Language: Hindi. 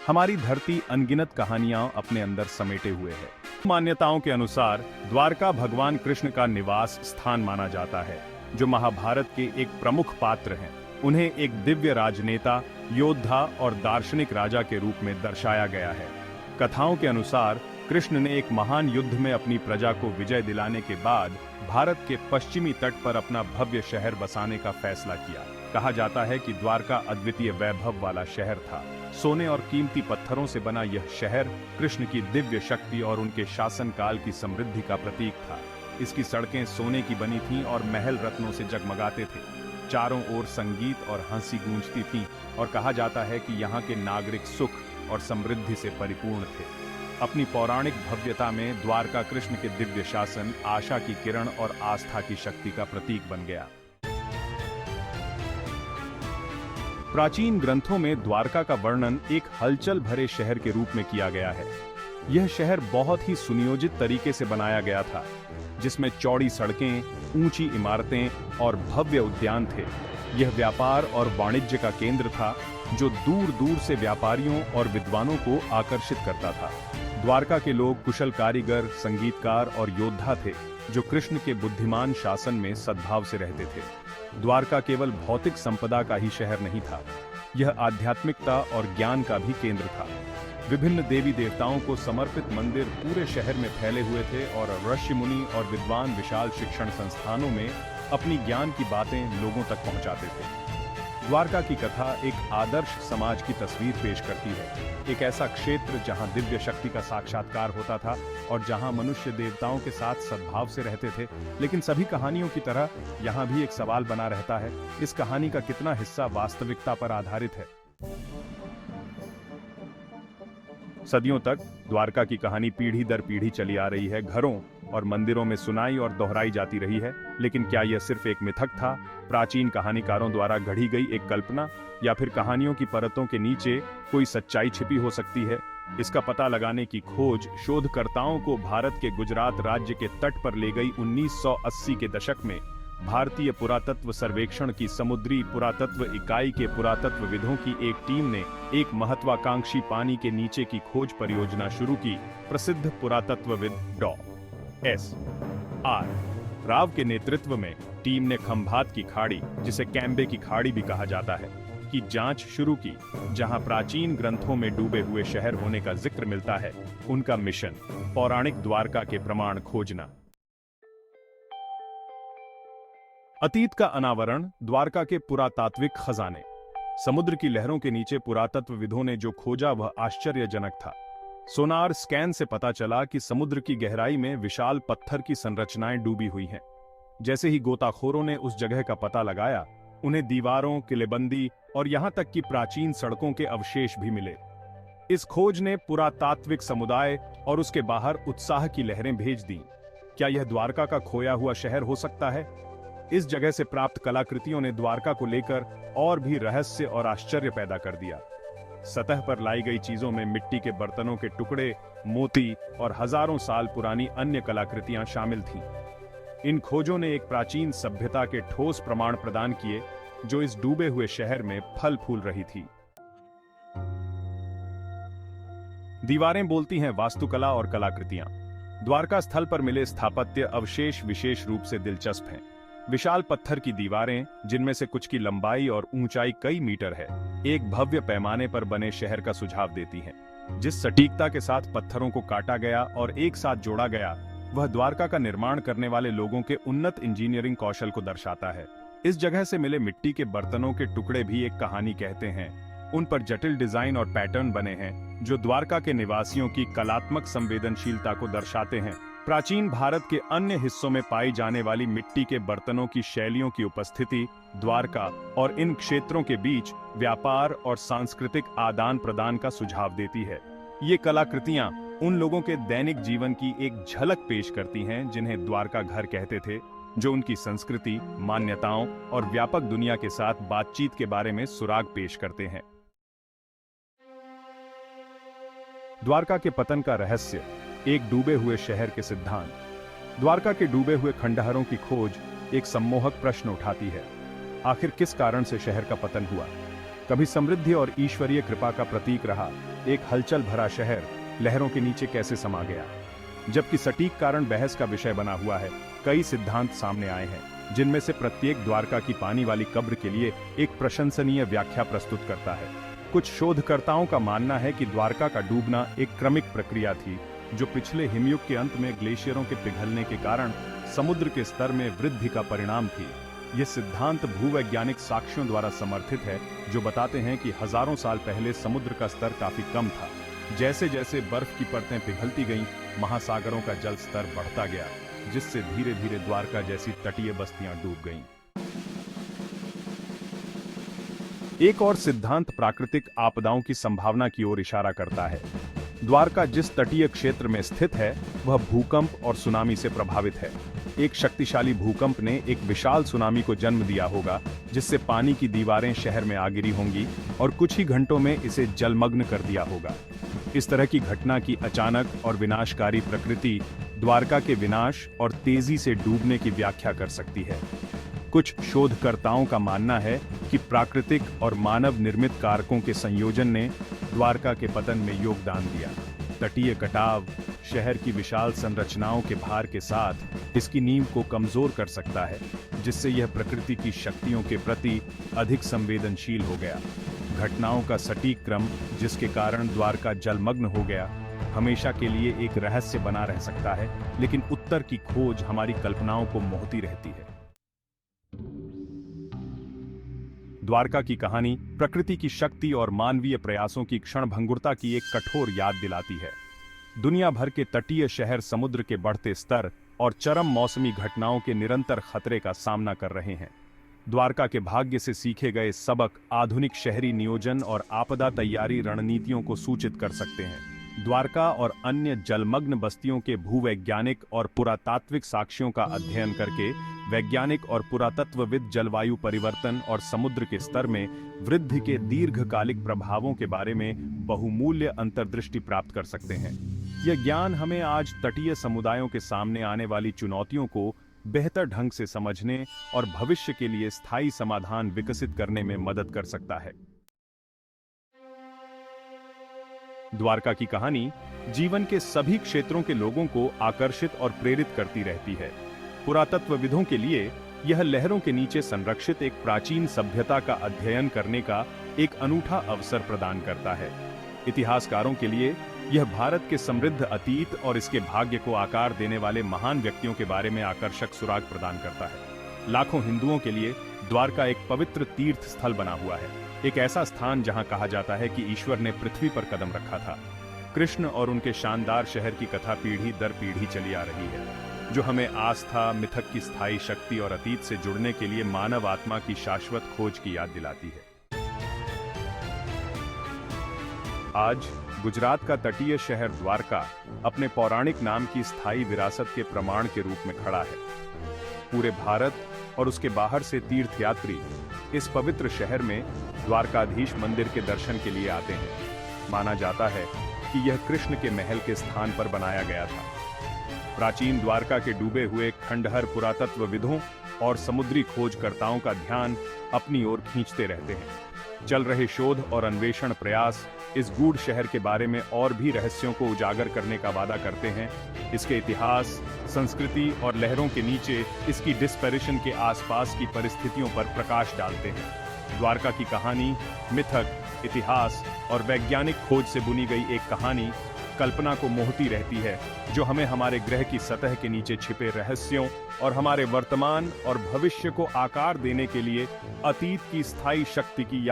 हमारी धरती अनगिनत कहानियां अपने अंदर समेटे हुए है। मान्यताओं के अनुसार द्वारका भगवान कृष्ण का निवास स्थान माना जाता है, जो महाभारत के एक प्रमुख पात्र हैं। उन्हें एक दिव्य राजनेता, योद्धा और दार्शनिक राजा के रूप में दर्शाया गया है। कथाओं के अनुसार कृष्ण ने एक महान युद्ध में अपनी प्रजा को विजय दिलाने के बाद भारत के पश्चिमी तट पर अपना भव्य शहर बसाने का फैसला किया। कहा जाता है कि द्वारका अद्वितीय वैभव वाला शहर था। सोने और कीमती पत्थरों से बना यह शहर कृष्ण की दिव्य शक्ति और उनके शासनकाल की समृद्धि का प्रतीक था। इसकी सड़कें सोने की बनी थीं और महल रत्नों से जगमगाते थे। चारों ओर संगीत और हंसी गूंजती थी और कहा जाता है कि यहाँ के नागरिक सुख और समृद्धि से परिपूर्ण थे। अपनी पौराणिक भव्यता में द्वारका कृष्ण के दिव्य शासन आशा की किरण और आस्था की शक्ति का प्रतीक बन गया। प्राचीन ग्रंथों में द्वारका का वर्णन एक हलचल भरे शहर के रूप में किया गया है। यह शहर बहुत ही सुनियोजित तरीके से बनाया गया था, जिसमें चौड़ी सड़कें, ऊंची इमारतें और भव्य उद्यान थे। यह व्यापार और वाणिज्य का केंद्र था, जो दूर दूर से व्यापारियों और विद्वानों को आकर्षित करता था। द्वारका के लोग कुशल कारीगर, संगीतकार और योद्धा थे, जो कृष्ण के बुद्धिमान शासन में सद्भाव से रहते थे। द्वारका केवल भौतिक संपदा का ही शहर नहीं था, यह आध्यात्मिकता और ज्ञान का भी केंद्र था। विभिन्न देवी देवताओं को समर्पित मंदिर पूरे शहर में फैले हुए थे और ऋषि मुनि और विद्वान विशाल शिक्षण संस्थानों में अपनी ज्ञान की बातें लोगों तक पहुंचाते थे। द्वारका की कथा एक आदर्श समाज की तस्वीर पेश करती है, एक ऐसा क्षेत्र जहां दिव्य शक्ति का साक्षात्कार होता था और जहां मनुष्य देवताओं के साथ सद्भाव से रहते थे। लेकिन सभी कहानियों की तरह यहां भी एक सवाल बना रहता है, इस कहानी का कितना हिस्सा वास्तविकता पर आधारित है। सदियों तक द्वारका की कहानी पीढ़ी दर पीढ़ी चली आ रही है, घरों और मंदिरों में सुनाई और दोहराई जाती रही है। लेकिन क्या यह सिर्फ एक मिथक था, प्राचीन कहानीकारों द्वारा गढ़ी गई एक कल्पना, या फिर कहानियों की परतों के नीचे कोई सच्चाई छिपी हो सकती है? इसका पता लगाने की खोज शोधकर्ताओं को भारत के गुजरात राज्य के तट पर ले गई। 1980 के दशक में भारतीय पुरातत्व सर्वेक्षण की समुद्री पुरातत्व इकाई के पुरातत्वविदों की एक टीम ने एक महत्वाकांक्षी पानी के नीचे की खोज परियोजना शुरू की। प्रसिद्ध पुरातत्वविद डॉ.एस.आर. राव के नेतृत्व में टीम ने खंभात की खाड़ी, जिसे कैम्बे की खाड़ी भी कहा जाता है, की जांच शुरू की, जहां प्राचीन ग्रंथों में डूबे हुए शहर होने का जिक्र मिलता है। उनका मिशन पौराणिक द्वारका के प्रमाण खोजना। अतीत का अनावरण, द्वारका के पुरातात्विक खजाने। समुद्र की लहरों के नीचे पुरातत्वविदों ने जो खोजा वह आश्चर्यजनक था। सोनार स्कैन से पता चला कि समुद्र की गहराई में विशाल पत्थर की संरचनाएं डूबी हुई हैं। जैसे ही गोताखोरों ने उस जगह का पता लगाया, उन्हें दीवारों, किलेबंदी और यहां तक कि प्राचीन सड़कों के अवशेष भी मिले। इस खोज ने पुरातात्विक समुदाय और उसके बाहर उत्साह की लहरें भेज दी। क्या यह द्वारका का खोया हुआ शहर हो सकता है? इस जगह से प्राप्त कलाकृतियों ने द्वारका को लेकर और भी रहस्य और आश्चर्य पैदा कर दिया। सतह पर लाई गई चीजों में मिट्टी के बर्तनों के टुकड़े, मोती और हजारों साल पुरानी अन्य कलाकृतियां शामिल थीं। इन खोजों ने एक प्राचीन सभ्यता के ठोस प्रमाण प्रदान किए, जो इस डूबे हुए शहर में फल फूल रही थी। दीवारें बोलती हैं वास्तुकला और कलाकृतियां। द्वारका स्थल पर मिले स्थापत्य अवशेष विशेष रूप से दिलचस्प हैं। विशाल पत्थर की दीवारें, जिनमें से कुछ की लंबाई और ऊंचाई कई मीटर है, एक भव्य पैमाने पर बने शहर का सुझाव देती हैं। जिस सटीकता के साथ पत्थरों को काटा गया और एक साथ जोड़ा गया, वह द्वारका का निर्माण करने वाले लोगों के उन्नत इंजीनियरिंग कौशल को दर्शाता है। इस जगह से मिले मिट्टी के बर्तनों के टुकड़े भी एक कहानी कहते हैं। उन पर जटिल डिजाइन और पैटर्न बने हैं, जो द्वारका के निवासियों की कलात्मक संवेदनशीलता को दर्शाते हैं। प्राचीन भारत के अन्य हिस्सों में पाई जाने वाली मिट्टी के बर्तनों की शैलियों की उपस्थिति द्वारका और इन क्षेत्रों के बीच व्यापार और सांस्कृतिक आदान प्रदान का सुझाव देती है। ये कलाकृतियां उन लोगों के दैनिक जीवन की एक झलक पेश करती हैं, जिन्हें द्वारका घर कहते थे, जो उनकी संस्कृति, मान्यताओं और व्यापक दुनिया के साथ बातचीत के बारे में सुराग पेश करते हैं। द्वारका के पतन का रहस्य, एक डूबे हुए शहर के सिद्धांत। द्वारका के डूबे हुए खंडहरों की खोज एक सम्मोहक प्रश्न उठाती है। आखिर किस कारण से शहर का पतन हुआ? कभी समृद्धि और ईश्वरीय कृपा का प्रतीक रहा एक हलचल भरा शहर लहरों के नीचे कैसे समा गया। जबकि सटीक कारण बहस का विषय बना हुआ है, कई सिद्धांत सामने आए हैं जिनमें से प्रत्येक द्वारका की पानी वाली कब्र के लिए एक प्रशंसनीय व्याख्या प्रस्तुत करता है। कुछ शोधकर्ताओं का मानना है कि द्वारका का डूबना एक क्रमिक प्रक्रिया थी जो पिछले हिमयुग के अंत में ग्लेशियरों के पिघलने के कारण समुद्र के स्तर में वृद्धि का परिणाम थी। यह सिद्धांत भूवैज्ञानिक साक्ष्यों द्वारा समर्थित है जो बताते हैं कि हजारों साल पहले समुद्र का स्तर काफी कम था। जैसे जैसे बर्फ की परतें पिघलती गईं, महासागरों का जल स्तर बढ़ता गया, जिससे धीरे धीरे द्वारका जैसी तटीय बस्तियां डूब गईं। एक और सिद्धांत प्राकृतिक आपदाओं की संभावना की ओर इशारा करता है। द्वारका जिस तटीय क्षेत्र में स्थित है वह भूकंप और सुनामी से प्रभावित है। एक शक्तिशाली भूकंप ने एक विशाल सुनामी को जन्म दिया होगा जिससे पानी की दीवारें शहर में आ गिरी होंगी और कुछ ही घंटों में इसे जलमग्न कर दिया होगा। इस तरह की घटना की अचानक और विनाशकारी प्रकृति द्वारका के विनाश और तेजी से डूबने की व्याख्या कर सकती है। कुछ शोधकर्ताओं का मानना है कि प्राकृतिक और मानव निर्मित कारकों के संयोजन ने द्वारका के पतन में योगदान दिया। तटीय कटाव शहर की विशाल संरचनाओं के भार के साथ इसकी नींव को कमजोर कर सकता है, जिससे यह प्रकृति की शक्तियों के प्रति अधिक संवेदनशील हो गया। घटनाओं का सटीक क्रम जिसके कारण द्वारका जलमग्न हो गया हमेशा के लिए एक रहस्य बना रह सकता है, लेकिन उत्तर की खोज हमारी कल्पनाओं को मोहती रहती है। द्वारका की कहानी प्रकृति की शक्ति और मानवीय प्रयासों की क्षणभंगुरता की एक कठोर याद दिलाती है। दुनिया भर के तटीय शहर समुद्र के बढ़ते स्तर और चरम मौसमी घटनाओं के निरंतर खतरे का सामना कर रहे हैं। द्वारका के भाग्य से सीखे गए सबक आधुनिक शहरी नियोजन और आपदा तैयारी रणनीतियों को सूचित कर सकते हैं। द्वारका और अन्य जलमग्न बस्तियों के भूवैज्ञानिक और पुरातात्विक साक्ष्यों का अध्ययन करके वैज्ञानिक और पुरातत्वविद जलवायु परिवर्तन और समुद्र के स्तर में वृद्धि के दीर्घकालिक प्रभावों के बारे में बहुमूल्य अंतर्दृष्टि प्राप्त कर सकते हैं। यह ज्ञान हमें आज तटीय समुदायों के सामने आने वाली चुनौतियों को बेहतर ढंग से समझने और भविष्य के लिए स्थायी समाधान विकसित करने में मदद कर सकता है। द्वारका की कहानी जीवन के सभी क्षेत्रों के लोगों को आकर्षित और प्रेरित करती रहती है। पुरातत्वविदों के लिए यह लहरों के नीचे संरक्षित एक प्राचीन सभ्यता का अध्ययन करने का एक अनूठा अवसर प्रदान करता है। इतिहासकारों के लिए यह भारत के समृद्ध अतीत और इसके भाग्य को आकार देने वाले महान व्यक्तियों के बारे में आकर्षक सुराग प्रदान करता है। लाखों हिंदुओं के लिए द्वारका एक पवित्र तीर्थ स्थल बना हुआ है, एक ऐसा स्थान जहां कहा जाता है कि ईश्वर ने पृथ्वी पर कदम रखा था। कृष्ण और उनके शानदार शहर की कथा पीढ़ी दर पीढ़ी चली आ रही है, जो हमें आस्था, मिथक की स्थायी शक्ति और अतीत से जुड़ने के लिए मानव आत्मा की शाश्वत खोज की याद दिलाती है। आज गुजरात का तटीय शहर द्वारका अपने पौराणिक नाम की स्थायी विरासत के प्रमाण के रूप में खड़ा है। पूरे भारत और उसके बाहर से तीर्थयात्री इस पवित्र शहर में द्वारकाधीश मंदिर के दर्शन के लिए आते हैं। माना जाता है कि यह कृष्ण के महल के स्थान पर बनाया गया था। प्राचीन द्वारका के डूबे हुए खंडहर पुरातत्वविदों और समुद्री खोजकर्ताओं का ध्यान अपनी ओर खींचते रहते हैं। चल रहे शोध और अन्वेषण प्रयास इस गूढ़ शहर के बारे में और भी रहस्यों को उजागर करने का वादा करते हैं। इसके इतिहास, संस्कृति और लहरों के नीचे इसकी डिस्पेरिशन के आसपास की परिस्थितियों पर प्रकाश डालते हैं। द्वारका की कहानी मिथक, इतिहास और वैज्ञानिक खोज से बुनी गई एक कहानी कल्पना को मोहती रहती है, जो हमें हमारे ग्रह की सतह के नीचे छिपे रहस्यों और हमारे वर्तमान और भविष्य को आकार देने के लिए अतीत की स्थायी शक्ति की